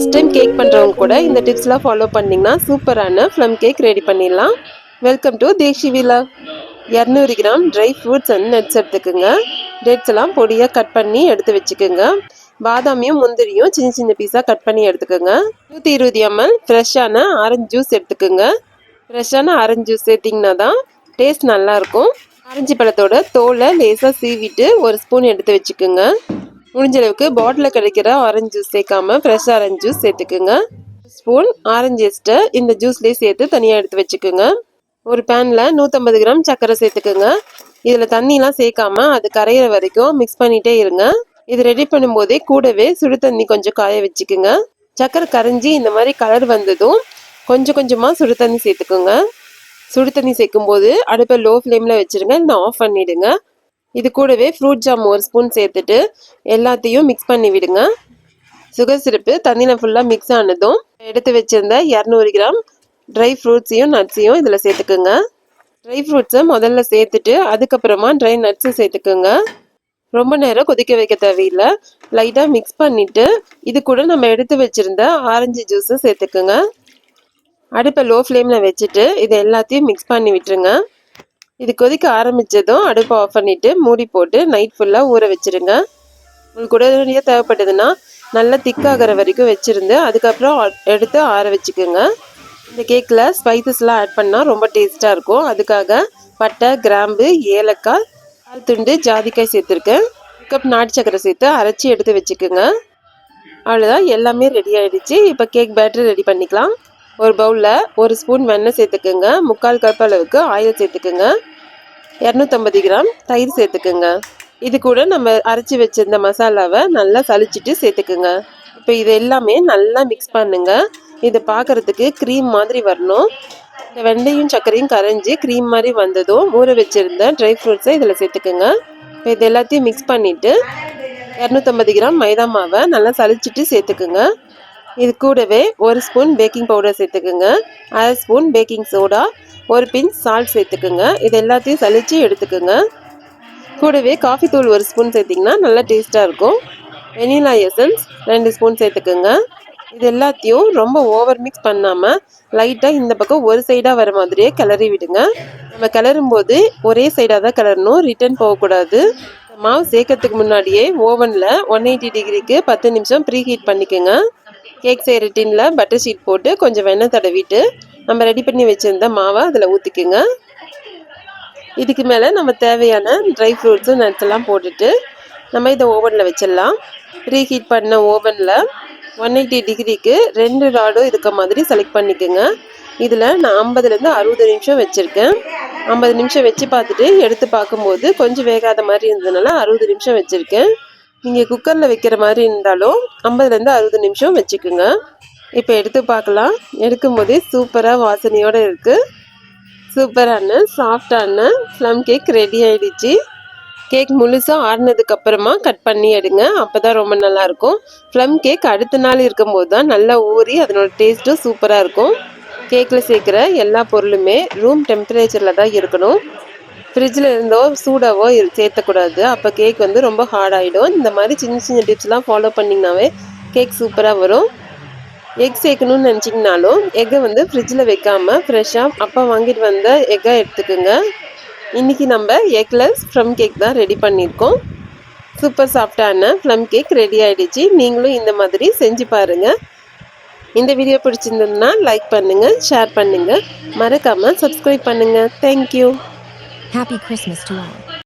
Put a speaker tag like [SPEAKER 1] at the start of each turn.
[SPEAKER 1] First time cake பண்ணுறவங்க கூட இந்த டிப்ஸ்லாம் ஃபாலோ பண்ணிங்கன்னா சூப்பரான ப்ளம் கேக் ரெடி பண்ணிடலாம். வெல்கம் டு தேஷி விலா. 200 gram dry fruits and nuts எடுத்துக்கோங்க. டேட்ஸ் எல்லாம் பொடியாக கட் பண்ணி எடுத்து வச்சுக்கோங்க. பாதாமியும் முந்திரியும் சின்ன சின்ன பீஸாக கட் பண்ணி எடுத்துக்கோங்க. 120 ml ஃப்ரெஷ்ஷான ஆரஞ்சு ஜூஸ் எடுத்துக்கோங்க. ஃப்ரெஷ்ஷான ஆரஞ்சு ஜூஸ் சேர்த்திங்கன்னா தான் டேஸ்ட் நல்லாயிருக்கும். ஆரஞ்சு பழத்தோட தோலை லேசாக சீவிட்டு ஒரு ஸ்பூன் எடுத்து வச்சுக்கோங்க. முடிஞ்ச அளவுக்கு பாட்டிலில் கிடைக்கிற ஆரஞ்சு ஜூஸ் சேர்க்காம ஃப்ரெஷ் ஆரஞ்சு ஜூஸ் சேர்த்துக்குங்க. ஸ்பூன் ஆரஞ்சு எஸ்ட்டை இந்த ஜூஸ்லேயே சேர்த்து தனியாக எடுத்து வச்சுக்கோங்க. ஒரு பேனில் 150 கிராம் சர்க்கரை சேர்த்துக்குங்க. இதில் தண்ணிலாம் சேர்க்காம அது கரையிற வரைக்கும் மிக்ஸ் பண்ணிகிட்டே இருங்க. இது ரெடி பண்ணும்போதே கூடவே சுடு தண்ணி கொஞ்சம் காய வச்சுக்குங்க. சர்க்கரை கரைஞ்சி இந்த மாதிரி கலர் வந்ததும் கொஞ்சம் கொஞ்சமாக சுடு தண்ணி சேர்த்துக்குங்க. சுடு தண்ணி சேர்க்கும்போது அடுப்பை லோ ஃப்ளேமில் வச்சுருங்க, இல்லைன்னா ஆஃப் பண்ணிவிடுங்க. இது கூடவே ஃப்ரூட் ஜாம் ஒரு ஸ்பூன் சேர்த்துட்டு எல்லாத்தையும் மிக்ஸ் பண்ணி விடுங்க. சுகர் சிரப்பு தண்ணியில் ஃபுல்லாக மிக்ஸ் ஆனதும் எடுத்து வச்சுருந்த 200 கிராம் ட்ரை ஃப்ரூட்ஸையும் நட்ஸையும் இதில் சேர்த்துக்குங்க. ட்ரை ஃப்ரூட்ஸை முதல்ல சேர்த்துட்டு அதுக்கப்புறமா ட்ரை நட்ஸை சேர்த்துக்குங்க. ரொம்ப நேரம் கொதிக்க வைக்க தேவையில்லை. லைட்டாக மிக்ஸ் பண்ணிவிட்டு இது கூட நம்ம எடுத்து வச்சுருந்த ஆரஞ்சு ஜூஸை சேர்த்துக்குங்க. அடுப்பை லோ ஃப்ளேமில் வச்சுட்டு இது எல்லாத்தையும் மிக்ஸ் பண்ணி விட்டுருங்க. இது கொதிக்க ஆரம்பித்ததும் அடுப்பை ஆஃப் பண்ணிவிட்டு மூடி போட்டு நைட் ஃபுல்லாக ஊற வச்சுருங்க. உங்களுக்கு உடனடியாக தேவைப்பட்டதுன்னா நல்லா திக்காகிற வரைக்கும் வச்சுருந்து அதுக்கப்புறம் எடுத்து ஆற வச்சுக்கோங்க. இந்த கேக்கில் ஸ்பைசஸ்லாம் ஆட் பண்ணால் ரொம்ப டேஸ்ட்டாக இருக்கும். அதுக்காக பட்டை, கிராம்பு, ஏலக்காய், பால் துண்டு, ஜாதிக்காய் சேர்த்துருக்கேன். 1 கப் நாட்டு சக்கரை சேர்த்து அரைச்சி எடுத்து வச்சுக்கோங்க. அவ்வளோதான், எல்லாமே ரெடி ஆகிடுச்சு. இப்போ கேக் பேட்டர் ரெடி பண்ணிக்கலாம். ஒரு பவுலில் 1 ஸ்பூன் வெண்ணெய் சேர்த்துக்குங்க. 3/4 கப் அளவுக்கு ஆயில் சேர்த்துக்குங்க. 250 கிராம் தயிர் சேர்த்துக்குங்க. இது கூட நம்ம அரைச்சி வச்சிருந்த மசாலாவை நல்லா சலிச்சிட்டு சேர்த்துக்குங்க. இப்போ இது எல்லாமே நல்லா மிக்ஸ் பண்ணுங்க. இது பார்க்குறதுக்கு க்ரீம் மாதிரி வரணும். இந்த வெண்டையும் சர்க்கரையும் கரைஞ்சி க்ரீம் மாதிரி வந்ததும் ஊற வச்சுருந்த ட்ரை ஃப்ரூட்ஸை இதில் சேர்த்துக்குங்க. இப்போ இது எல்லாத்தையும் மிக்ஸ் பண்ணிவிட்டு 250 கிராம் மைதா மாவை நல்லா சலிச்சிட்டு சேர்த்துக்குங்க. இது கூடவே 1 ஸ்பூன் பேக்கிங் பவுடர் சேர்த்துக்குங்க. 1/2 spoon baking soda, 1 pinch salt சேர்த்துக்குங்க. இது எல்லாத்தையும் சலிச்சு எடுத்துக்குங்க. கூடவே காஃபி தூள் 1 ஸ்பூன் சேர்த்திங்கன்னா நல்லா டேஸ்ட்டாக இருக்கும். வெனிலா எசன்ஸ் 2 ஸ்பூன் சேர்த்துக்குங்க. இது எல்லாத்தையும் ரொம்ப ஓவர் மிக்ஸ் பண்ணாமல் லைட்டாக இந்த பக்கம் ஒரு சைடாக வர மாதிரியே கிளறி விடுங்க. நம்ம கிளறும் போது ஒரே சைடாக தான் கிளறணும், ரிட்டர்ன் போகக்கூடாது. மாவு சேர்க்கறதுக்கு முன்னாடியே ஓவனில் 180 டிகிரிக்கு 10 நிமிஷம் ப்ரீ ஹீட் பண்ணிக்கோங்க. கேக் செய்கிற டின்னில் பட்டர் ஷீட் போட்டு கொஞ்சம் வெண்ணெய் தடவிட்டு நம்ம ரெடி பண்ணி வச்சுருந்த மாவை அதில் ஊற்றிக்குங்க. இதுக்கு மேலே நம்ம தேவையான ட்ரை ஃப்ரூட்ஸு நட்ஸ் எல்லாம் போட்டுட்டு நம்ம இதை ஓவனில் வச்சிடலாம். ப்ரீ ஹீட் பண்ண ஓவனில் 180 டிகிரிக்கு 2 ராடும் இருக்க மாதிரி செலக்ட் பண்ணிக்கோங்க. இதில் நான் 50லேருந்து 60 நிமிஷம் வச்சுருக்கேன். 50 நிமிஷம் வச்சு பார்த்துட்டு எடுத்து பார்க்கும்போது கொஞ்சம் வேகாத மாதிரி இருந்ததுனால 60 நிமிஷம் வச்சுருக்கேன். நீங்கள் குக்கரில் வைக்கிற மாதிரி இருந்தாலும் 50லேருந்து 60 நிமிஷம் வச்சுக்கோங்க. இப்போ எடுத்து பார்க்கலாம். எடுக்கும் போதே சூப்பராக வாசனையோடு இருக்குது. சூப்பரான சாஃப்டான ப்ளம் கேக் ரெடி ஆகிடுச்சு. கேக் முழுசாக ஆறினதுக்கப்புறமா கட் பண்ணி எடுங்க, அப்போ தான் ரொம்ப நல்லாயிருக்கும். ப்ளம் கேக் அடுத்த நாள் இருக்கும்போது தான் நல்லா ஊறி அதனோட டேஸ்ட்டும் சூப்பராக இருக்கும். கேக்கில் சேர்க்குற எல்லா பொருளுமே ரூம் டெம்பரேச்சரில் தான் இருக்கணும். ஃப்ரிட்ஜில் இருந்தோ சூடாவோ சேர்த்தக்கூடாது. அப்போ கேக் வந்து ரொம்ப ஹார்ட் ஆகிடும். இந்த மாதிரி சின்ன சின்ன டிப்ஸ்லாம் ஃபாலோ பண்ணிங்கனாவே கேக் சூப்பராக வரும். எக் சேர்க்கணும்னு நினச்சிங்கனாலும் எக்கை வந்து ஃப்ரிட்ஜில் வைக்காமல் ஃப்ரெஷ்ஷாக அப்போ வாங்கிட்டு வந்த எக்கை எடுத்துக்கோங்க. இன்றைக்கி நம்ம எக்லெஸ் ப்ளம் கேக் தான் ரெடி பண்ணியிருக்கோம். சூப்பர் சாஃப்டான ப்ளம் கேக் ரெடி ஆகிடுச்சு. நீங்களும் இந்த மாதிரி செஞ்சு பாருங்கள். இந்த வீடியோ பிடிச்சிருந்ததுன்னா லைக் பண்ணுங்கள், ஷேர் பண்ணுங்கள், மறக்காமல் சப்ஸ்கிரைப் பண்ணுங்கள். Thank you.
[SPEAKER 2] Happy Christmas to all.